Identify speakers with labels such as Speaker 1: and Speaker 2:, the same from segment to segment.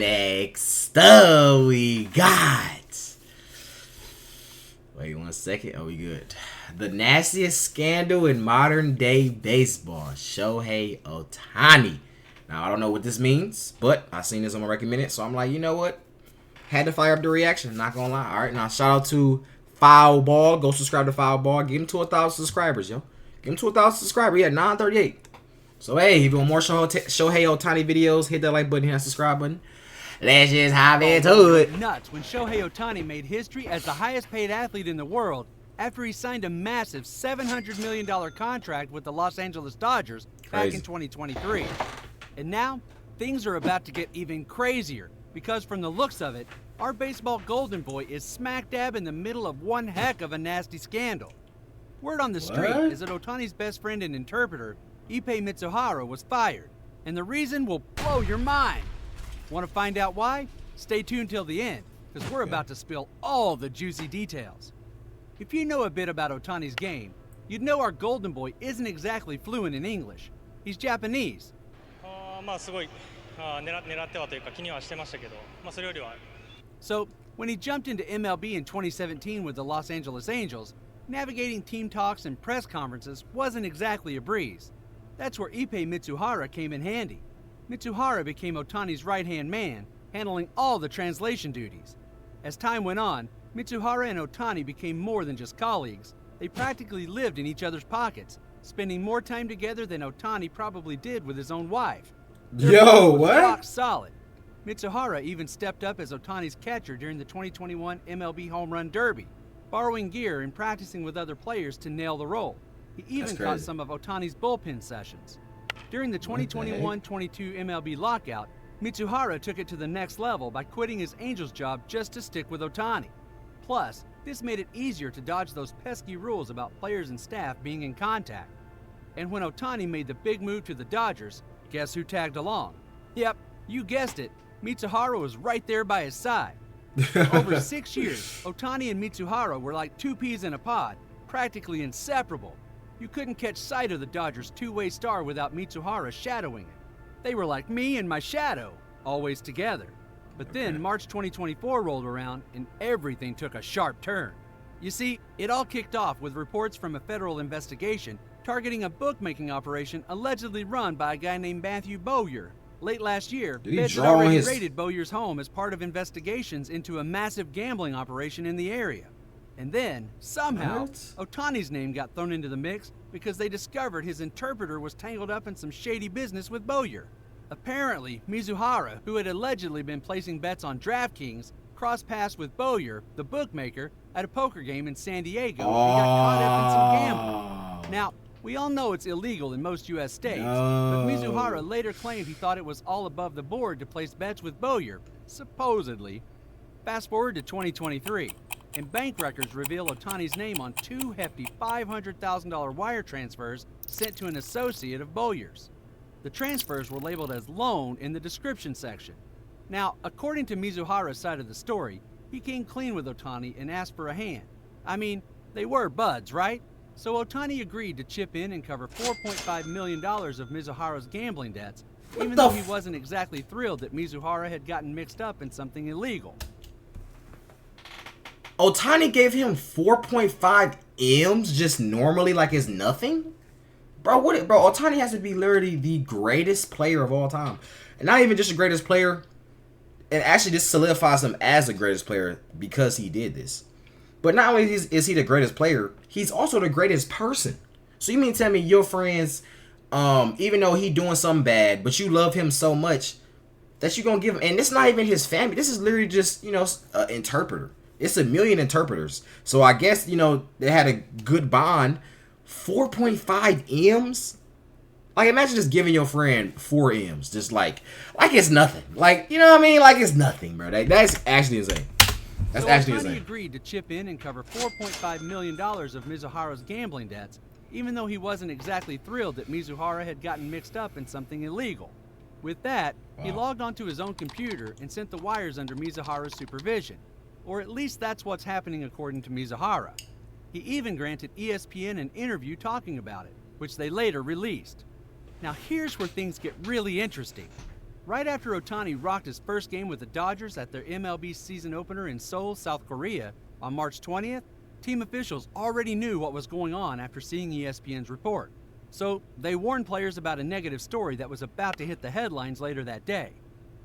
Speaker 1: Next up, we got. Wait 1 second. Oh, we good. The nastiest scandal in modern day baseball. Shohei Ohtani. Now, I don't know what this means, but I seen this on my recommended, so I'm like, you know what? Had to fire up the reaction. Not gonna lie. All right, now shout out to Foul Ball. Go subscribe to Foul Ball. Get him to 1,000 subscribers, yo. Get him to 1,000 subscribers. He had 938. So hey, if you want more Shohei Ohtani videos, hit that like button, hit that subscribe button. Let's just hop into it.
Speaker 2: Nuts when Shohei Ohtani made history as the highest paid athlete in the world after he signed a massive $700 million contract with the Los Angeles Dodgers back in 2023. And now, things are about to get even crazier because from the looks of it, our baseball golden boy is smack dab in the middle of one heck of a nasty scandal. Word on the street is that Ohtani's best friend and interpreter, Ippei Mizuhara, was fired, and the reason will blow your mind. Want to find out why? Stay tuned till the end, because we're about to spill all the juicy details. If you know a bit about Ohtani's game, you'd know our golden boy isn't exactly fluent in English. He's Japanese. So, when he jumped into MLB in 2017 with the Los Angeles Angels, navigating team talks and press conferences wasn't exactly a breeze. That's where Ippei Mizuhara came in handy. Mizuhara became Ohtani's right-hand man, handling all the translation duties. As time went on, Mizuhara and Ohtani became more than just colleagues. They practically lived in each other's pockets, spending more time together than Ohtani probably did with his own wife.
Speaker 1: Yo, what?
Speaker 2: Rock solid. Mizuhara even stepped up as Ohtani's catcher during the 2021 MLB Home Run Derby, borrowing gear and practicing with other players to nail the role. He even caught some of Ohtani's bullpen sessions. During the 2021-22 MLB lockout, Mizuhara took it to the next level by quitting his Angels job just to stick with Ohtani. Plus, this made it easier to dodge those pesky rules about players and staff being in contact. And when Ohtani made the big move to the Dodgers, guess who tagged along? Yep, you guessed it, Mizuhara was right there by his side. For over 6 years, Ohtani and Mizuhara were like two peas in a pod, practically inseparable. You couldn't catch sight of the Dodgers' two-way star without Mizuhara shadowing it. They were like me and my shadow, always together. But then March 2024 rolled around and everything took a sharp turn. You see, it all kicked off with reports from a federal investigation targeting a bookmaking operation allegedly run by a guy named Matthew Bowyer. Late last year, feds had already raided Bowyer's home as part of investigations into a massive gambling operation in the area. And then, somehow, Ohtani's name got thrown into the mix because they discovered his interpreter was tangled up in some shady business with Bowyer. Apparently, Mizuhara, who had allegedly been placing bets on DraftKings, crossed paths with Bowyer, the bookmaker, at a poker game in San Diego and got caught up in some gambling. Now, we all know it's illegal in most U.S. states, but Mizuhara later claimed he thought it was all above the board to place bets with Bowyer, supposedly. Fast forward to 2023, and bank records reveal Ohtani's name on two hefty $500,000 wire transfers sent to an associate of Bowyer's. The transfers were labeled as loan in the description section. Now, according to Mizuhara's side of the story, he came clean with Ohtani and asked for a hand. I mean, they were buds, right? So Ohtani agreed to chip in and cover $4.5 million of Mizuhara's gambling debts, even though he wasn't exactly thrilled that Mizuhara had gotten mixed up in something illegal.
Speaker 1: Ohtani gave him 4.5 M's just normally like it's nothing? Bro, Ohtani has to be literally the greatest player of all time. And not even just the greatest player. And actually this solidifies him as the greatest player because he did this. But not only is he the greatest player, he's also the greatest person. So you mean to tell me your friends, even though he doing something bad, but you love him so much that you gonna give him, and this is not even his family. This is literally just, an interpreter. It's a million interpreters. So I guess, they had a good bond. 4.5 M's? Like, imagine just giving your friend 4 M's. Just like it's nothing. Like, you know what I mean? Like it's nothing, bro. That's actually insane. That's actually insane.
Speaker 2: Ohtani agreed to chip in and cover $4.5 million of Mizuhara's gambling debts, even though he wasn't exactly thrilled that Mizuhara had gotten mixed up in something illegal. With that, he logged onto his own computer and sent the wires under Mizuhara's supervision. Or at least that's what's happening according to Mizuhara. He even granted ESPN an interview talking about it, which they later released. Now here's where things get really interesting. Right after Ohtani rocked his first game with the Dodgers at their MLB season opener in Seoul, South Korea on March 20th, team officials already knew what was going on after seeing ESPN's report. So they warned players about a negative story that was about to hit the headlines later that day.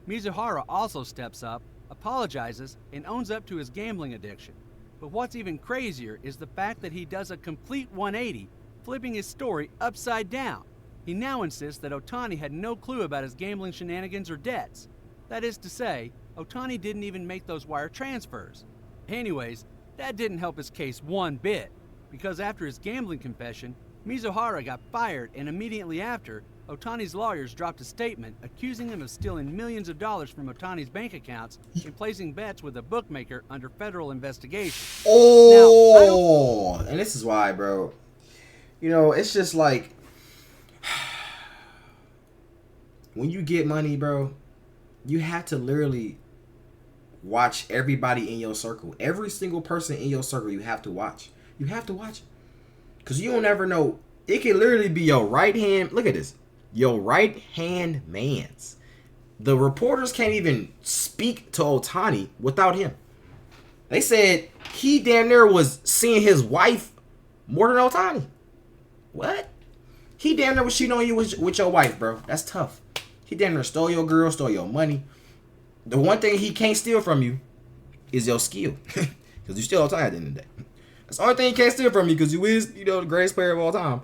Speaker 2: Mizuhara also steps up, apologizes, and owns up to his gambling addiction. But what's even crazier is the fact that he does a complete 180, flipping his story upside down. He now insists that Ohtani had no clue about his gambling shenanigans or debts. That is to say, Ohtani didn't even make those wire transfers. Anyways, that didn't help his case one bit, because after his gambling confession, Mizuhara got fired, and immediately after, Ohtani's lawyers dropped a statement accusing him of stealing millions of dollars from Ohtani's bank accounts and placing bets with a bookmaker under federal investigation.
Speaker 1: Oh, and this is why, bro. You know, it's just like, when you get money, bro, you have to literally watch everybody in your circle. Every single person in your circle, you have to watch. You have to watch. Because you don't ever know. It can literally be your right hand. Look at this. Your right hand man's. The reporters can't even speak to Ohtani without him. They said he damn near was seeing his wife more than Ohtani. What? He damn near was cheating on you with your wife, bro. That's tough. He damn near stole your girl, stole your money. The one thing he can't steal from you is your skill. Because you still Ohtani at the end of the day. That's the only thing he can't steal from you, because you is, you know, the greatest player of all time.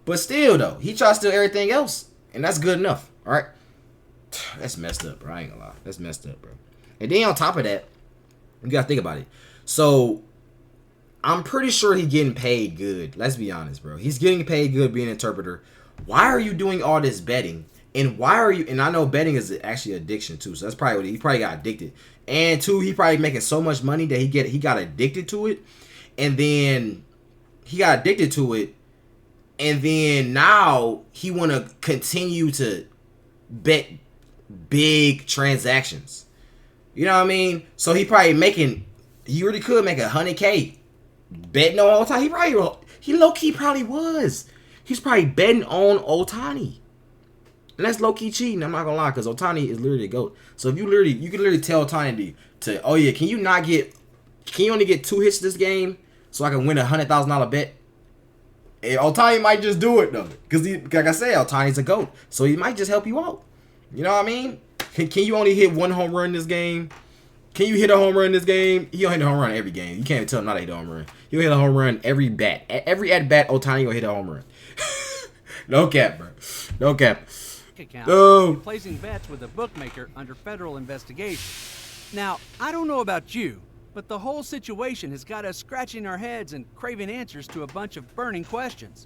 Speaker 1: But still, though, he tries to steal everything else. And that's good enough. All right? That's messed up, bro. I ain't gonna lie. That's messed up, bro. And then on top of that, you gotta think about it. So, I'm pretty sure he's getting paid good. Let's be honest, bro. He's getting paid good being an interpreter. Why are you doing all this betting? And why are you... And I know betting is actually addiction, too. So, that's probably what he probably got addicted. And, two, he probably making so much money that he got addicted to it. And then he got addicted to it. And then now he want to continue to bet big transactions. You know what I mean? So he probably making... He really could make $100K betting on Ohtani. He low-key probably was. He's probably betting on Ohtani. And that's low-key cheating, I'm not gonna lie, because Ohtani is literally the GOAT. So if you can literally tell Ohtani to, oh yeah, can you only get 2 hits this game so I can win $100,000 bet? And Ohtani might just do it though, because like I said, Ohtani's a GOAT, so he might just help you out. You know what I mean? Can you only hit 1 home run this game? Can you hit a home run this game? He'll hit a home run every game. You can't even tell him not to hit a home run. He'll hit a home run every bat. Every at bat, Ohtani will hit a home run. No cap, bro. No cap.
Speaker 2: Account, placing bets with a bookmaker under federal investigation. Now, I don't know about you, but the whole situation has got us scratching our heads and craving answers to a bunch of burning questions.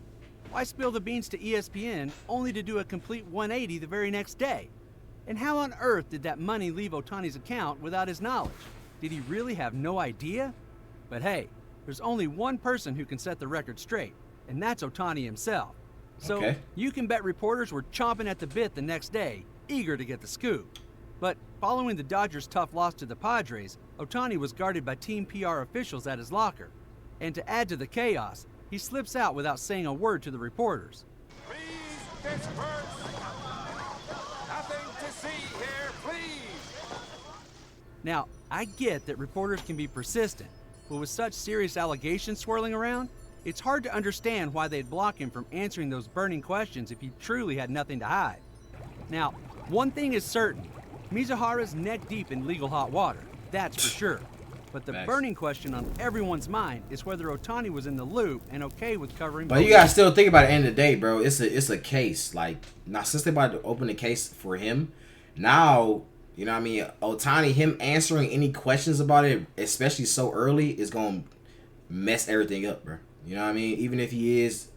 Speaker 2: Why spill the beans to ESPN only to do a complete 180 the very next day? And how on earth did that money leave Ohtani's account without his knowledge? Did he really have no idea? But hey, there's only one person who can set the record straight, and that's Ohtani himself. So you can bet reporters were chomping at the bit the next day, eager to get the scoop. But following the Dodgers' tough loss to the Padres, Ohtani was guarded by team PR officials at his locker. And to add to the chaos, he slips out without saying a word to the reporters.
Speaker 3: Please disperse. Nothing to see here, please.
Speaker 2: Now, I get that reporters can be persistent, but with such serious allegations swirling around, it's hard to understand why they'd block him from answering those burning questions if he truly had nothing to hide. Now, one thing is certain, Mizuhara's neck deep in legal hot water, that's for sure. But the burning question on everyone's mind is whether Ohtani was in the loop and okay with covering.
Speaker 1: But you gotta still think about it at the end of the day, bro. It's a case. Like, now since they about to open the case for him, now, you know what I mean, Ohtani, him answering any questions about it, especially so early, is gonna mess everything up, bro. You know what I mean? Even if he is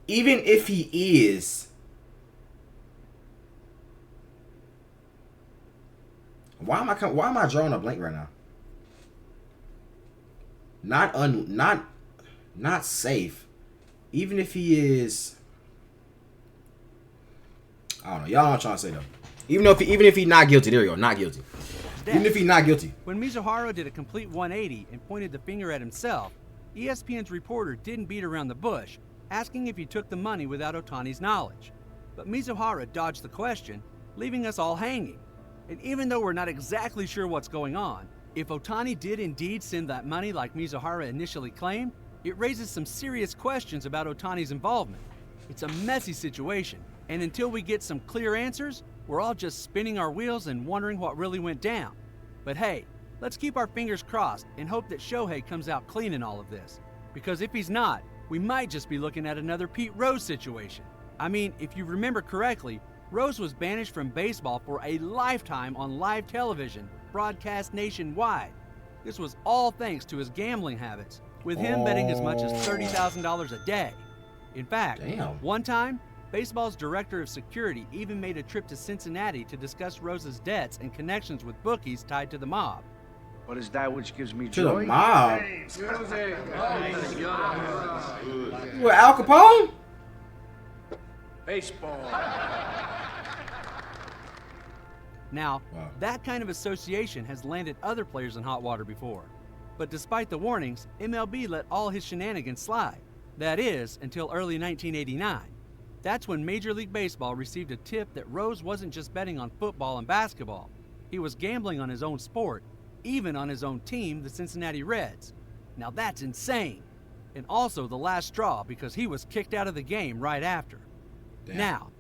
Speaker 1: even if he is, why am I drawing a blank right now? Not safe. Even if he is, I don't know. Y'all know what I'm trying to say though. Even if he's not guilty, there you go, not guilty. Even if he's not guilty.
Speaker 2: When Mizuhara did a complete 180 and pointed the finger at himself, ESPN's reporter didn't beat around the bush, asking if he took the money without Ohtani's knowledge. But Mizuhara dodged the question, leaving us all hanging. And even though we're not exactly sure what's going on, if Ohtani did indeed send that money like Mizuhara initially claimed, it raises some serious questions about Ohtani's involvement. It's a messy situation, and until we get some clear answers, we're all just spinning our wheels and wondering what really went down. But hey, let's keep our fingers crossed and hope that Shohei comes out clean in all of this. Because if he's not, we might just be looking at another Pete Rose situation. I mean, if you remember correctly, Rose was banished from baseball for a lifetime on live television, broadcast nationwide. This was all thanks to his gambling habits, with him betting as much as $30,000 a day. In fact, one time, baseball's director of security even made a trip to Cincinnati to discuss Rose's debts and connections with bookies tied to the mob.
Speaker 4: What is that which gives me
Speaker 1: To
Speaker 4: joy?
Speaker 1: the mob. What, Al Capone?
Speaker 4: Baseball.
Speaker 2: Now, that kind of association has landed other players in hot water before. But despite the warnings, MLB let all his shenanigans slide. That is, until early 1989. That's when Major League Baseball received a tip that Rose wasn't just betting on football and basketball. He was gambling on his own sport, even on his own team, the Cincinnati Reds. Now that's insane. And also the last straw because he was kicked out of the game right after. Now,